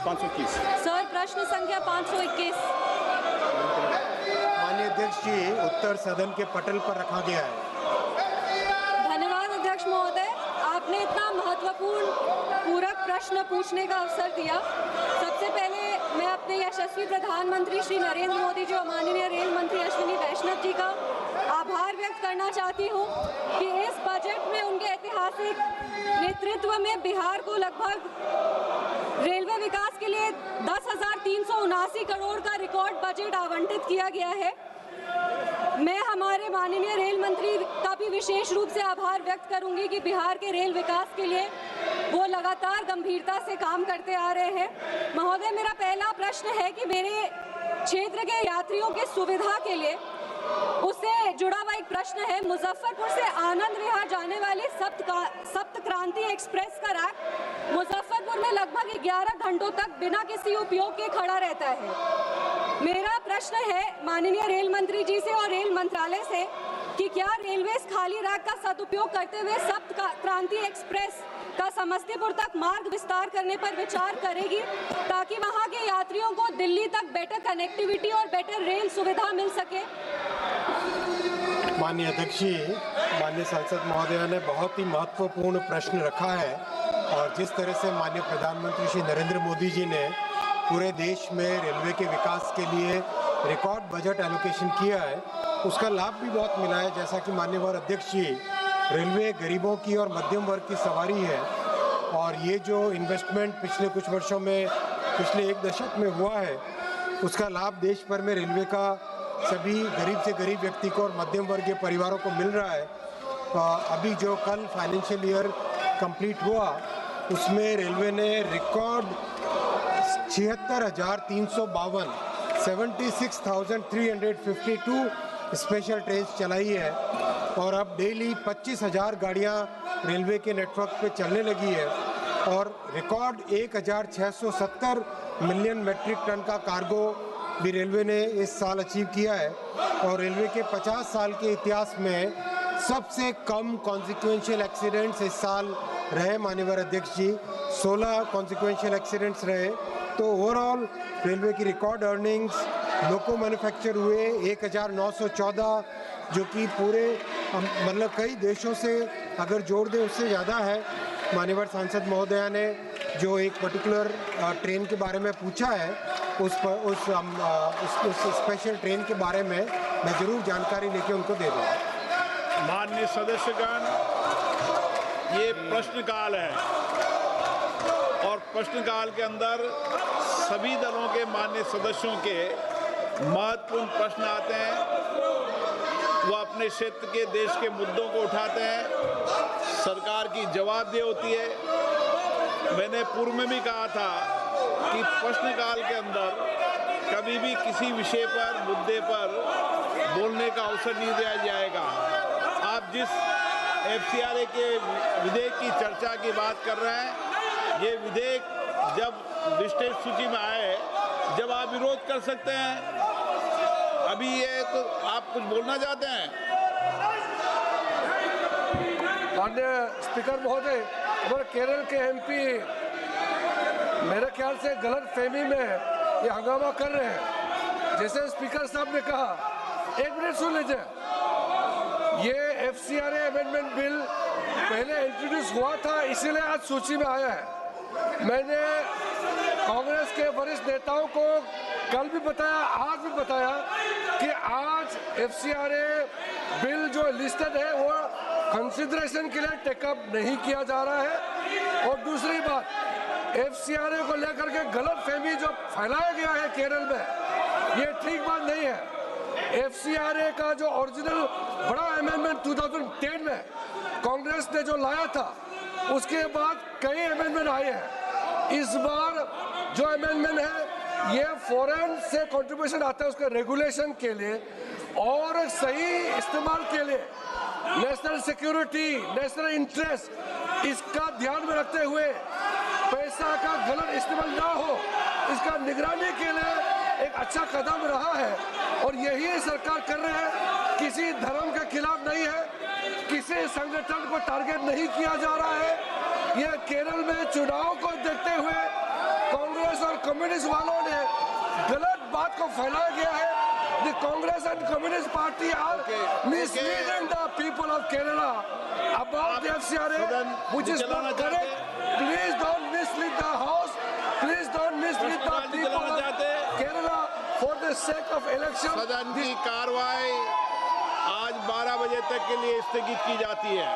521। Sir, प्रश्न संख्या 521। माननीय अध्यक्ष जी, उत्तर सदन के पटल पर रखा गया है। धन्यवाद अध्यक्ष महोदय, आपने इतना महत्वपूर्ण पूरक प्रश्न पूछने का अवसर दिया। सबसे पहले मैं अपने यशस्वी प्रधानमंत्री श्री नरेंद्र मोदी जी और माननीय रेल मंत्री अश्विनी वैष्णव जी का आभार व्यक्त करना चाहती हूँ कि इस बजट में उनके ऐतिहासिक नेतृत्व में बिहार को लगभग रेलवे विकास के लिए 10,379 करोड़ का रिकॉर्ड बजट आवंटित किया गया है। मैं हमारे माननीय रेल मंत्री का भी विशेष रूप से आभार व्यक्त करूंगी कि बिहार के रेल विकास के लिए वो लगातार गंभीरता से काम करते आ रहे हैं। महोदय, मेरा पहला प्रश्न है कि मेरे क्षेत्र के यात्रियों के सुविधा के लिए उससे जुड़ा हुआ एक प्रश्न है। मुजफ्फरपुर से आनंद विहार जाने वाली सप्त क्रांति एक्सप्रेस का रैक मुजफ्फरपुर में लगभग 11 घंटों तक बिना किसी उपयोग के खड़ा रहता है। मेरा प्रश्न है माननीय रेल मंत्री जी से और रेल मंत्रालय से कि क्या रेलवे इस खाली रैक का सदुपयोग करते हुए सप्त क्रांति एक्सप्रेस का समस्तीपुर तक मार्ग विस्तार करने पर विचार करेगी ताकि वहां के यात्रियों को दिल्ली तक बेटर कनेक्टिविटी और बेटर रेल सुविधा मिल सके। माननीय अध्यक्ष जी, माननीय सांसद महोदय ने बहुत ही महत्वपूर्ण प्रश्न रखा है और जिस तरह से माननीय प्रधानमंत्री श्री नरेंद्र मोदी जी ने पूरे देश में रेलवे के विकास के लिए रिकॉर्ड बजट एलोकेशन किया है, उसका लाभ भी बहुत मिला है। जैसा कि माननीय अध्यक्ष जी, रेलवे गरीबों की और मध्यम वर्ग की सवारी है और ये जो इन्वेस्टमेंट पिछले कुछ वर्षों में, पिछले एक दशक में हुआ है, उसका लाभ देश भर में रेलवे का सभी गरीब से गरीब व्यक्ति को और मध्यम वर्गीय परिवारों को मिल रहा है। अभी जो कल फाइनेंशियल ईयर कंप्लीट हुआ उसमें रेलवे ने रिकॉर्ड 76,352 76,352 स्पेशल ट्रेन चलाई है और अब डेली 25,000 गाड़ियाँ रेलवे के नेटवर्क पे चलने लगी है और रिकॉर्ड 1,670 मिलियन मेट्रिक टन का कार्गो भी रेलवे ने इस साल अचीव किया है और रेलवे के 50 साल के इतिहास में सबसे कम कॉन्सिक्वेंशियल एक्सीडेंट्स इस साल रहे। माननीय अध्यक्ष जी, 16 कॉन्सिक्वेंशियल एक्सीडेंट्स रहे। तो ओवरऑल रेलवे की रिकॉर्ड अर्निंग्स, लोको मैन्युफैक्चर हुए 1,914, जो कि पूरे मतलब कई देशों से अगर जोड़ दें उससे ज़्यादा है। माननीय सांसद महोदया ने जो एक पर्टिकुलर ट्रेन के बारे में पूछा है, उस स्पेशल ट्रेन के बारे में मैं ज़रूर जानकारी लेके उनको दे दूँगा। माननीय सदस्यगण, ये प्रश्नकाल है और प्रश्नकाल के अंदर सभी दलों के माननीय सदस्यों के महत्वपूर्ण प्रश्न आते हैं। वो अपने क्षेत्र के देश के मुद्दों को उठाते हैं, सरकार की जवाबदेही होती है। मैंने पूर्व में भी कहा था कि प्रश्नकाल के अंदर कभी भी किसी विषय पर, मुद्दे पर बोलने का अवसर नहीं दिया जाएगा। आप जिस FCRA के विधेयक की चर्चा की बात कर रहे हैं, ये विधेयक जब विशेष सूची में आए, जब आप विरोध कर सकते हैं। अभी ये तो आप कुछ बोलना चाहते हैं? माननीय स्पीकर महोदय, हमारे केरल के MP मेरे ख्याल से गलत फहमी में ये हंगामा कर रहे हैं। जैसे स्पीकर साहब ने कहा, एक मिनट सुन लीजिए, ये FCRA अमेंडमेंट बिल पहले इंट्रोड्यूस हुआ था, इसीलिए आज सूची में आया है। मैंने कांग्रेस के वरिष्ठ नेताओं को कल भी बताया, आज भी बताया कि आज FCRA बिल जो लिस्टेड है वो कंसिडरेशन के लिए टेकअप नहीं किया जा रहा है। और दूसरी बात, FCRA को लेकर के गलत फहमी जो फैलाया गया है केरल में, ये ठीक बात नहीं है। FCRA का जो ओरिजिनल बड़ा अमेंडमेंट 2010 में कांग्रेस ने जो लाया था, उसके बाद कई अमेंडमेंट आए हैं। इस बार जो अमेंडमेंट है ये फॉरेन से कंट्रीब्यूशन आता है उसके रेगुलेशन के लिए और सही इस्तेमाल के लिए, नेशनल सिक्योरिटी, नेशनल इंटरेस्ट, इसका ध्यान में रखते हुए पैसा का गलत इस्तेमाल ना हो, इसका निगरानी के लिए एक अच्छा कदम रहा है और यही सरकार कर रहे हैं। किसी धर्म के खिलाफ नहीं है, किसी संगठन को टारगेट नहीं किया जा रहा है। यह केरल में चुनाव को देखते हुए कांग्रेस और कम्युनिस्ट वालों ने गलत बात को फैलाया गया है। The Congress and Communist Party are misleading the people of Kerala about the FCRA, which is not correct. Please don't mislead the House. Please don't mislead the people of Kerala for the sake of election. सदन की कार्रवाई आज 12 बजे तक के लिए स्थगित की जाती है।